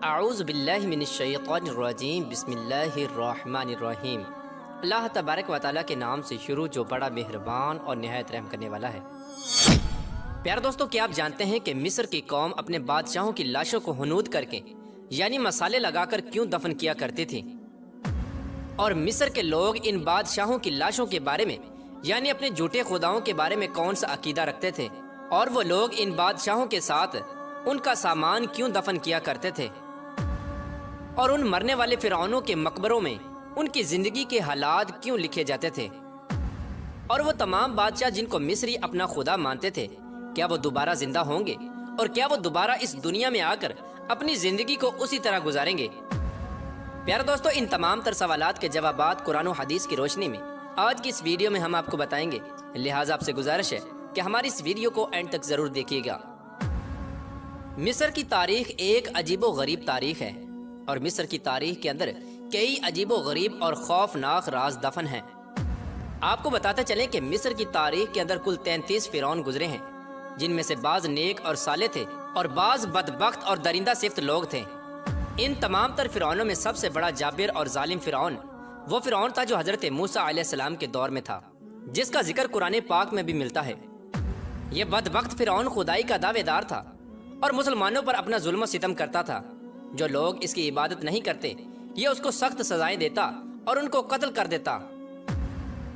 اعوذ باللہ من الشیطان الرجیم بسم اللہ الرحمن الرحیم۔ اللہ تبارک و تعالیٰ کے نام سے شروع جو بڑا مہربان اور نہایت رحم کرنے والا ہے۔ پیارے دوستو، کیا آپ جانتے ہیں کہ مصر کی قوم اپنے بادشاہوں کی لاشوں کو ہنود کر کے یعنی مسالے لگا کر کیوں دفن کیا کرتی تھی؟ اور مصر کے لوگ ان بادشاہوں کی لاشوں کے بارے میں یعنی اپنے جھوٹے خداؤں کے بارے میں کون سا عقیدہ رکھتے تھے؟ اور وہ لوگ ان بادشاہوں کے ساتھ ان کا سامان کیوں دفن کیا کرتے تھے؟ اور ان مرنے والے فرعونوں کے مقبروں میں ان کی زندگی کے حالات کیوں لکھے جاتے تھے؟ اور وہ تمام بادشاہ جن کو مصری اپنا خدا مانتے تھے، کیا وہ دوبارہ زندہ ہوں گے؟ اور کیا وہ دوبارہ اس دنیا میں آ کر اپنی زندگی کو اسی طرح گزاریں گے؟ پیارے دوستو، ان تمام تر سوالات کے جوابات قرآن و حدیث کی روشنی میں آج کی اس ویڈیو میں ہم آپ کو بتائیں گے، لہٰذا آپ سے گزارش ہے کہ ہماری اس ویڈیو کو اینڈ تک ضرور دیکھیے گا۔ مصر کی تاریخ ایک عجیب و غریب تاریخ ہے، اور مصر کی تاریخ کے اندر کئی عجیب و غریب اور خوفناک راز دفن ہیں۔ آپ کو بتاتے چلیں کہ مصر کی تاریخ کے اندر کل 33 فرعون گزرے ہیں، جن میں سے بعض نیک اور صالح تھے اور بعض بدبخت اور درندہ صفت لوگ تھے۔ ان تمام تر فرعونوں میں سب سے بڑا جابر اور ظالم فرعون وہ فرعون تھا جو حضرت موسیٰ علیہ السلام کے دور میں تھا، جس کا ذکر قرآن پاک میں بھی ملتا ہے۔ یہ بدبخت فرعون خدائی کا دعوے دار تھا اور مسلمانوں پر اپنا ظلم و ستم کرتا تھا۔ جو لوگ اس کی عبادت نہیں کرتے یہ اس کو سخت سزائیں دیتا اور ان کو قتل کر دیتا۔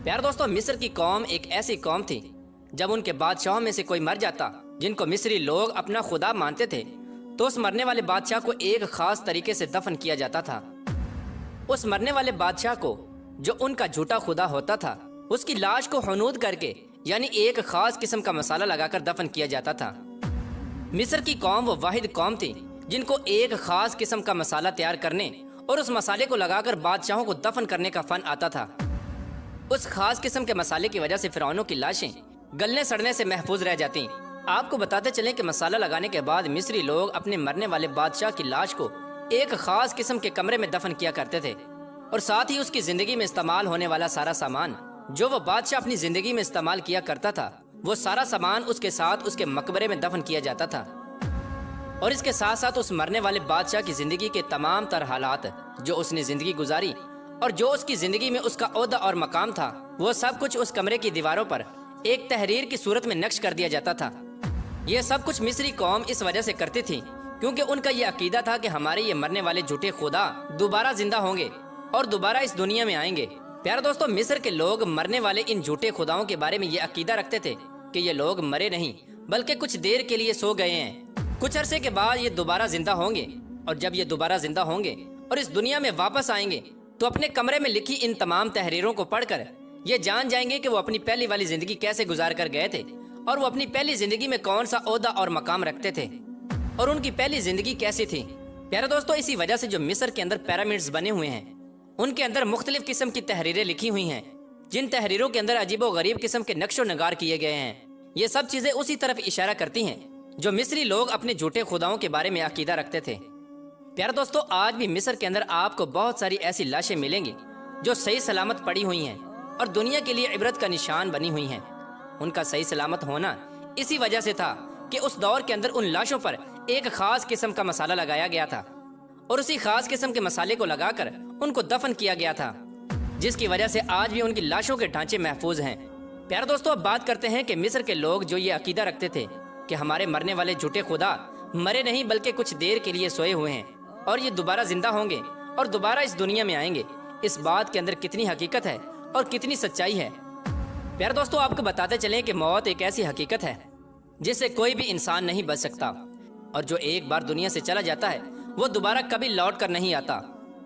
پیارے دوستو، مصر کی قوم ایک ایسی قوم تھی جب ان کے بادشاہوں میں سے کوئی مر جاتا جن کو مصری لوگ اپنا خدا مانتے تھے تو اس مرنے والے بادشاہ کو ایک خاص طریقے سے دفن کیا جاتا تھا۔ اس مرنے والے بادشاہ کو جو ان کا جھوٹا خدا ہوتا تھا اس کی لاش کو ہنود کر کے یعنی ایک خاص قسم کا مسالہ لگا کر دفن کیا جاتا تھا۔ مصر کی قوم وہ واحد قوم تھی جن کو ایک خاص قسم کا مسالہ تیار کرنے اور اس مسالے کو لگا کر بادشاہوں کو دفن کرنے کا فن آتا تھا۔ اس خاص قسم کے مسالے کی وجہ سے فرعونوں کی لاشیں گلنے سڑنے سے محفوظ رہ جاتی۔ آپ کو بتاتے چلیں کہ مسالہ لگانے کے بعد مصری لوگ اپنے مرنے والے بادشاہ کی لاش کو ایک خاص قسم کے کمرے میں دفن کیا کرتے تھے، اور ساتھ ہی اس کی زندگی میں استعمال ہونے والا سارا سامان جو وہ بادشاہ اپنی زندگی میں استعمال کیا کرتا تھا وہ سارا سامان اس کے ساتھ اس کے مقبرے میں دفن کیا جاتا تھا۔ اور اس کے ساتھ ساتھ اس مرنے والے بادشاہ کی زندگی کے تمام تر حالات جو اس نے زندگی گزاری اور جو اس کی زندگی میں اس کا عہدہ اور مقام تھا وہ سب کچھ اس کمرے کی دیواروں پر ایک تحریر کی صورت میں نقش کر دیا جاتا تھا۔ یہ سب کچھ مصری قوم اس وجہ سے کرتی تھی کیونکہ ان کا یہ عقیدہ تھا کہ ہمارے یہ مرنے والے جھوٹے خدا دوبارہ زندہ ہوں گے اور دوبارہ اس دنیا میں آئیں گے۔ پیارے دوستو، مصر کے لوگ مرنے والے ان جھوٹے خداؤں کے بارے میں یہ عقیدہ رکھتے تھے کہ یہ لوگ مرے نہیں بلکہ کچھ دیر کے لیے سو گئے ہیں، کچھ عرصے کے بعد یہ دوبارہ زندہ ہوں گے، اور جب یہ دوبارہ زندہ ہوں گے اور اس دنیا میں واپس آئیں گے تو اپنے کمرے میں لکھی ان تمام تحریروں کو پڑھ کر یہ جان جائیں گے کہ وہ اپنی پہلی والی زندگی کیسے گزار کر گئے تھے اور وہ اپنی پہلی زندگی میں کون سا عہدہ اور مقام رکھتے تھے اور ان کی پہلی زندگی کیسی تھی۔ پیارے دوستو، اسی وجہ سے جو مصر کے اندر پیرامڈز بنے ہوئے ہیں ان کے اندر مختلف قسم کی تحریریں لکھی ہوئی ہیں، جن تحریروں کے اندر عجیب و غریب قسم کے نقش و نگار کیے گئے ہیں۔ یہ سب چیزیں اسی طرف اشارہ کرتی ہیں جو مصری لوگ اپنے جھوٹے خداؤں کے بارے میں عقیدہ رکھتے تھے۔ پیارے دوستو، آج بھی مصر کے اندر آپ کو بہت ساری ایسی لاشیں ملیں گی جو صحیح سلامت پڑی ہوئی ہیں اور دنیا کے لیے عبرت کا نشان بنی ہوئی ہیں۔ ان کا صحیح سلامت ہونا اسی وجہ سے تھا کہ اس دور کے اندر ان لاشوں پر ایک خاص قسم کا مسالہ لگایا گیا تھا اور اسی خاص قسم کے مسالے کو لگا کر ان کو دفن کیا گیا تھا، جس کی وجہ سے آج بھی ان کی لاشوں کے ڈھانچے محفوظ ہیں۔ پیارے دوستو، اب بات کرتے ہیں کہ مصر کے لوگ جو یہ عقیدہ رکھتے تھے کہ ہمارے مرنے والے جھوٹے خدا مرے نہیں بلکہ کچھ دیر کے لیے سوئے ہوئے ہیں اور یہ دوبارہ زندہ ہوں گے اور دوبارہ اس دنیا میں آئیں گے، اس بات کے اندر کتنی حقیقت ہے اور کتنی سچائی ہے۔ پیارے دوستو، آپ کو بتاتے چلیں کہ موت ایک ایسی حقیقت ہے جس سے کوئی بھی انسان نہیں بچ سکتا، اور جو ایک بار دنیا سے چلا جاتا ہے وہ دوبارہ کبھی لوٹ کر نہیں آتا۔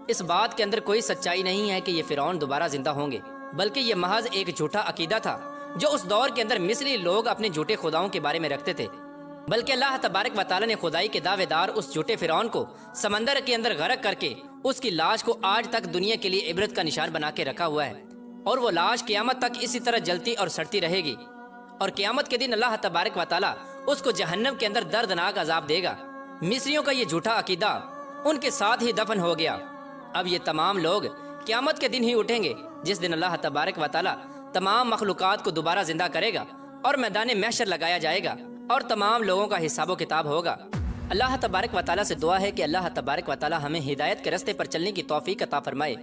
اس بات کے اندر کوئی سچائی نہیں ہے کہ یہ فرعون دوبارہ زندہ ہوں گے، بلکہ یہ محض ایک جھوٹا عقیدہ تھا جو اس دور کے اندر مصری لوگ اپنے جھوٹے خداؤں کے بارے میں رکھتے تھے۔ بلکہ اللہ تبارک و تعالیٰ نے خدائی کے دعوے دار اس جھوٹے فرعون کو سمندر کے اندر غرق کر کے اس کی لاش کو آج تک دنیا کے لیے عبرت کا نشان بنا کے رکھا ہوا ہے، اور وہ لاش قیامت تک اسی طرح جلتی اور سڑتی رہے گی، اور قیامت کے دن اللہ تبارک و تعالیٰ اس کو جہنم کے اندر دردناک عذاب دے گا۔ مصریوں کا یہ جھوٹا عقیدہ ان کے ساتھ ہی دفن ہو گیا۔ اب یہ تمام لوگ قیامت کے دن ہی اٹھیں گے، جس دن اللہ تبارک و تعالیٰ تمام مخلوقات کو دوبارہ زندہ کرے گا اور میدان محشر لگایا جائے گا اور تمام لوگوں کا حساب و کتاب ہوگا۔ اللہ تبارک و تعالیٰ سے دعا ہے کہ اللہ تبارک و تعالیٰ ہمیں ہدایت کے راستے پر چلنے کی توفیق عطا فرمائے۔